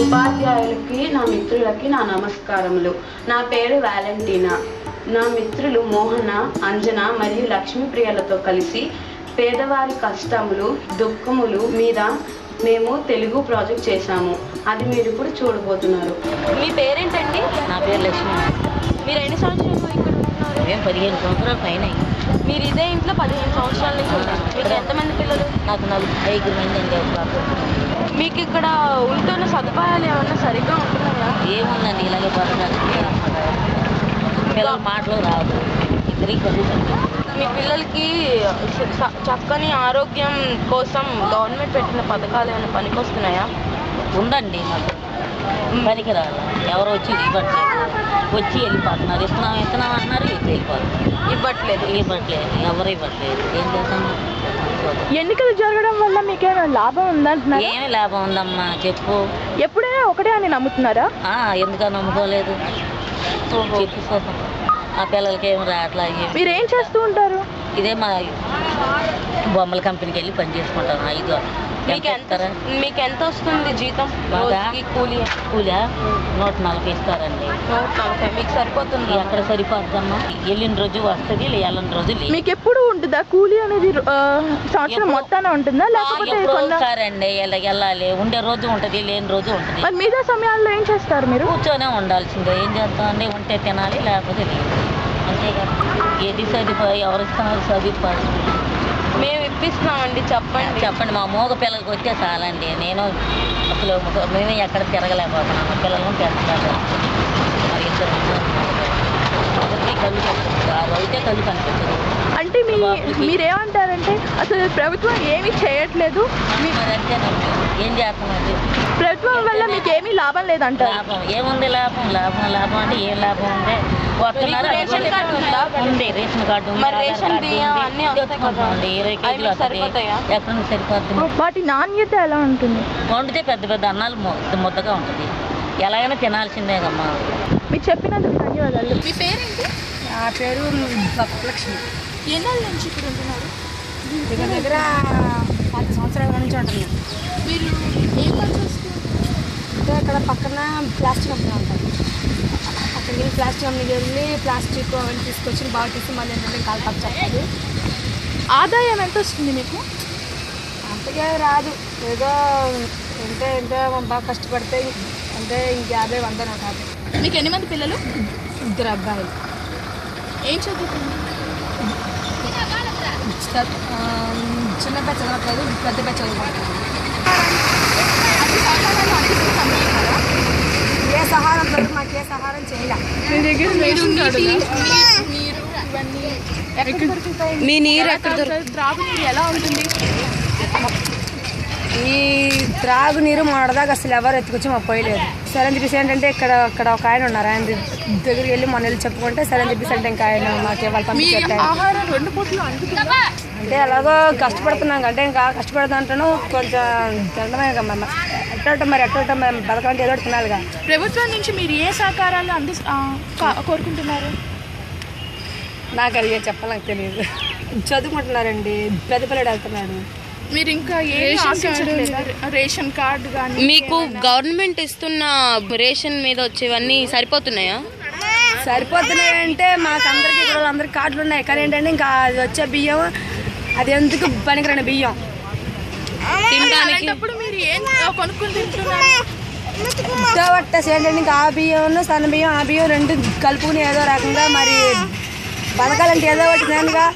ఉపాధ్యాయులకి, నా మిత్రులకి నా నమస్కారములు. నా పేరు వాలెంటీనా. నా మిత్రులు మోహన, అంజన మరియు లక్ష్మీప్రియలతో కలిసి పేదవారి కష్టములు, దుఃఖములు మీద మేము తెలుగు ప్రాజెక్ట్ చేశాము. అది మీరు ఇప్పుడు చూడబోతున్నారు. మీ పేరేంటండి? నా పేరు లక్ష్మి. మీరు ఎన్ని సంవత్సరాలు ఇక్కడ ఉంటున్నారు? మేము 15 సంవత్సరాల పైన. మీరు ఇదే ఇంట్లో 15 సంవత్సరాల నుంచి ఉంటారు. మీకు ఎంతమంది పిల్లలు? నాకు 5 మంది అండి. మీకు ఇక్కడ ఉంటున్న సదుపాయాలు ఏమన్నా సరిగ్గా ఉంటున్నాయా? ఏముందండి, ఇలాగే బతకాలి. పిల్లల మాటలు రాదు, ఇద్దరికి చదువుతుంది. మీ పిల్లలకి చక్కని ఆరోగ్యం కోసం గవర్నమెంట్ పెట్టిన పథకాలు ఏమైనా పనికొస్తున్నాయా? ఉండండి, మాకు పనికి రాదు. ఎవరు వచ్చి ఇవ్వట్లేదు, వచ్చి వెళ్ళిపోతున్నారు. ఇస్తున్నాం అంటున్నారు, ఇవ్వట్లేదు. ఎవరు ఇవ్వట్లేదు. ఏం చేస్తాం? ఎన్నికలు జరగడం వల్ల మీకేమైనా లాభం ఉందంటున్నారు? ఏమి లాభం ఉందమ్మా చెప్పు. ఎప్పుడైనా ఒకటే అని నమ్ముతున్నారా? ఎందుకని నమ్ముకోలేదు చెప్పు. ఆ పిల్లలకి ఏమి రావట్లా. మీరు ఏం చేస్తూ ఉంటారు? ఇదే మా బొమ్మల కంపెనీకి వెళ్ళి పని చేసుకుంటాను. 5 మీకు ఎంత వస్తుంది జీతం? కూలీ 140 ఇస్తారండి. 140 మీకు సరిపోతుంది? ఎక్కడ సరిపోద్దమ్మా, వెళ్ళిన రోజు వస్తుంది, వెళ్ళిన రోజు లేదు. మీకు ఎప్పుడు ఉంటుందా కూలీ అనేది? సంవత్సరం మొత్తాన ఉంటుందా లేకపోతే సరండి? వెళ్ళాలి, ఉండే రోజు ఉంటుంది, లేని రోజు ఉంటుంది. మరి మిగతా సమయాల్లో ఏం చేస్తారు మీరు? కూర్చొనే ఉండాల్సిందే. ఏం చేస్తామండి, ఉంటే తినాలి, లేకపోతే లేదు. అంతేగా. ఏది సరిపోయి ఎవరు ఇస్తున్నారు? సరిపోయి మేము ఇప్పిస్తున్నామండి. చెప్పండి. మా మూగ పిల్లలకి వచ్చే చాలండి. నేను అసలు మేమే ఎక్కడ తిరగలేకపోతున్నాము. పిల్లలను తిరగలేదు. మరి ఇద్దరు కళ్ళు కనిపిస్తుంది. ఆ రోజే కళ్ళు కనిపిస్తుంది. అంటే మీరేమంటారంటే అసలు ప్రభుత్వం ఏమీ చేయట్లేదు, ఏం చేస్తున్నాం? ప్రభుత్వం వల్ల మీకు ఏమీ లాభం లేదంటారు? లాభం ఏముంది? లాభం అంటే ఏం లాభం ఉంది? వస్తున్నారు. రేషన్ కార్డు ఉందా? ఉంది, రేషన్ కార్డు ఉంది. రేషన్ బియ్యం అన్నీ తెచ్చుకుంటామండి. 20 కేజీలు వస్తుంది. ఎక్కడ సరిపోతుంది? వాటి నాణ్యత ఎలా ఉంటుంది? వండితే పెద్ద పెద్ద అన్నాలు ముద్దగా ఉంటుంది. ఎలాగైనా తినాల్సిందే కమ్మా. మీరు చెప్పినందుకు ధన్యవాదాలు. మీ పేరేంటి? నా పేరు లక్ష్మి. ఎన్నాళ్ళ నుంచి ఇక్కడ ఉంటున్నారు? దగ్గర 10 సంవత్సరాల నుంచి ఉంటున్నాను. మీరు ఏం పని చేస్తారు? అంటే ఇక్కడ పక్కన ప్లాస్టిక్ కంపెనీ ఉంటుంది. అక్కడికి వెళ్ళి ప్లాస్టిక్ కంపెనీకి వెళ్ళి ప్లాస్టిక్ అవన్నీ తీసుకొచ్చి బాగా తీసి మళ్ళీ ఏంటంటే కాలు పచ్చలేదు. ఆదాయం ఎంత వస్తుంది మీకు? అంతగా రాదు. ఏదో ఎంతో బాగా కష్టపడితే అంటే 50, 100, 150. మీకు ఎన్ని మంది పిల్లలు? 2 అబ్బాయిలు. ఏం చదువుతున్నారు? చిన్న పెద్ద చదవట్లేదు, పెద్ద పెద్ద చదువుకుంటున్నాను. ఏ సహారం లేదు, మాకు ఏ సహారం చేయాలి. మీ నీరు ఎక్కడ దొరుకుతుంది? త్రాగునీరు ఎలా ఉంటుంది? ఈ త్రాగునీరు మొన్నదాకా అసలు ఎవరు ఎత్తుకొచ్చి మా పోయలేదు. సరే అని చెప్పేసి ఏంటంటే ఇక్కడ ఒక ఆయన ఉన్నారు. ఆయన దగ్గరికి వెళ్ళి మొన్న వెళ్ళి చెప్పుకుంటే సరే అని చెప్పేసి అంటే ఇంకా ఆయన మాకు వాళ్ళు పంపించారు. అంటే ఎలాగో కష్టపడుతున్నాం అంటే ఇంకా కష్టపడుతుంటాను. కొంచెం తినడమే ఎట్టడం బతకాలంటే ఏదో తినాలిగా. ప్రభుత్వం నుంచి మీరు ఏ సహకారాలు కోరుకుంటున్నారు? నాకు అది చెప్పాలని తెలియదు. చదువుకుంటున్నారండి, పెద్ద పిల్లడు వెళ్తున్నాడు. మీరు ఇంకా రేషన్ కార్డు కానీ మీకు గవర్నమెంట్ ఇస్తున్న రేషన్ మీద వచ్చేవన్నీ సరిపోతున్నాయా? సరిపోతున్నాయంటే మాకు అందరికి కార్డులు ఉన్నాయి. కానీ ఏంటంటే ఇంకా అది వచ్చే బియ్యం అది ఎందుకు పనికిరాని బియ్యం తినడానికి. మీరు ఏం కొనుక్కుని తింటున్నారు? పట్టేసి ఏంటంటే ఇంకా ఆ బియ్యం సన్న బియ్యం ఆ బియ్యం 2 కలుపుకుని ఏదో రకంగా మరి బతకాలంటే ఏదో ఒకటి నేనుగా.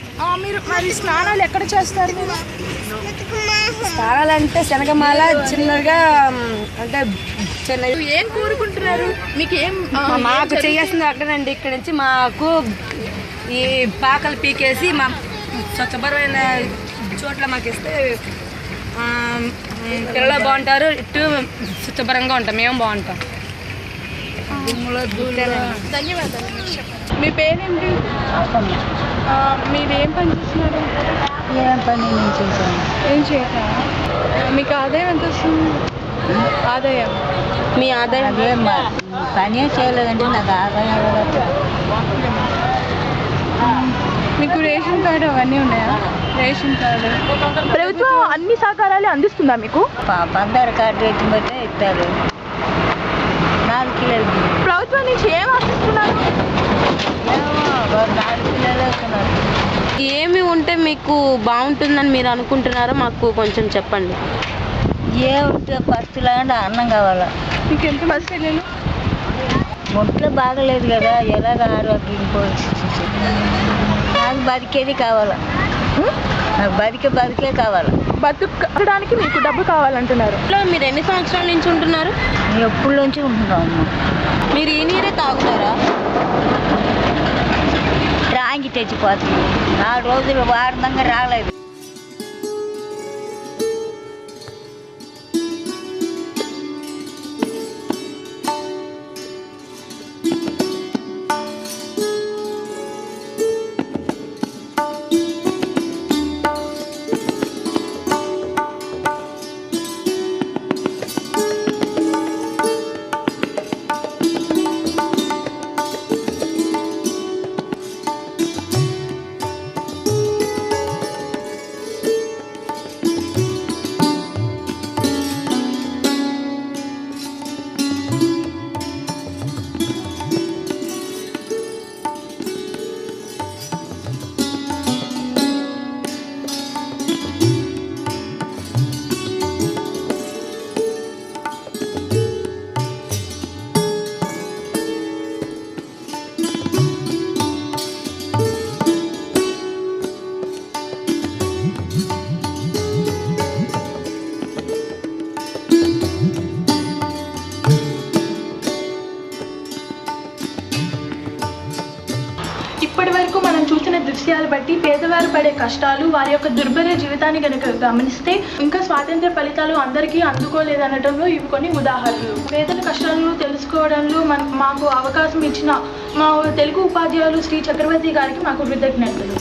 మీరు మరి స్నానాలు ఎక్కడ చేస్తారు? మీరు స్నానాలంటే శనగమాల చిన్నగా అంటే చిన్న. ఏం కోరుకుంటున్నారు? మీకు మాకు చేయాల్సింది అక్కడనండి. ఇక్కడ నుంచి మాకు ఈ పాకలు పీకేసి మా స్వచ్ఛభరమైన చోట్ల మాకు ఇస్తే పిల్లలు బాగుంటారు, ఇటు స్వచ్ఛభరంగా ఉంటాం, మేము బాగుంటాం. ధన్యవాదాలు. మీ పేరేంటి? మీరు ఏం పని చేస్తున్నారు? ఏం పని నేను చేశాను. ఏం చేయటా? మీకు ఆదాయం ఎంత వస్తుంది? ఆదాయం మీ ఆదాయం? ఏం పని చేయలేదండి, నాకు ఆదాయం. మీకు రేషన్ కార్డు అవన్నీ ఉన్నాయా? రేషన్ కార్డు ప్రభుత్వం అన్ని సహకారాలు అందిస్తుందా మీకు? ఆధార్ కార్డు ఎత్తి బట్టే ఇస్తారు. 4 కిలోలు బియ్యం. ప్రభుత్వం నుంచి ఏం ఆశిస్తున్నారు? ఏమో 4 కిలోలు వేస్తున్నారు. ఏమి ఉంటే మీకు బాగుంటుందని మీరు అనుకుంటున్నారో మాకు కొంచెం చెప్పండి. ఏమిటి ఫస్ట్లో అంటే అన్నం కావాలా. మీకు ఎంత పరిస్థితులు? ఒంట్లో బాగలేదు కదా, ఎలాగ ఆరోగ్యం పరిస్థితి. నాకు బతికేది కావాలా, నాకు బతికే కావాలా. బతకడానికి మీకు డబ్బు కావాలంటున్నారు. మీరు ఎన్ని సంవత్సరాల నుంచి ఉంటున్నారు? నేను ఎప్పటి నుంచి ఉంటున్నాము. మీరు ఈ నీరే తాగుతారా? రాంగి తెచ్చిపోతుంది. 4 రోజులు వారంగా రాలేదు. ఇప్పటి వరకు మనం చూసిన దృశ్యాలు బట్టి పేదవారు పడే కష్టాలు, వారి యొక్క దుర్భర జీవితాన్ని కనుక గమనిస్తే ఇంకా స్వాతంత్ర ఫలితాలు అందరికీ అందుకోలేదనడంలో ఇవి కొన్ని ఉదాహరణలు. పేదల కష్టాలను తెలుసుకోవడంలో మాకు అవకాశం ఇచ్చిన మా తెలుగు ఉపాధ్యాయులు శ్రీ చక్రవర్తి గారికి మాకు కృతజ్ఞతలు.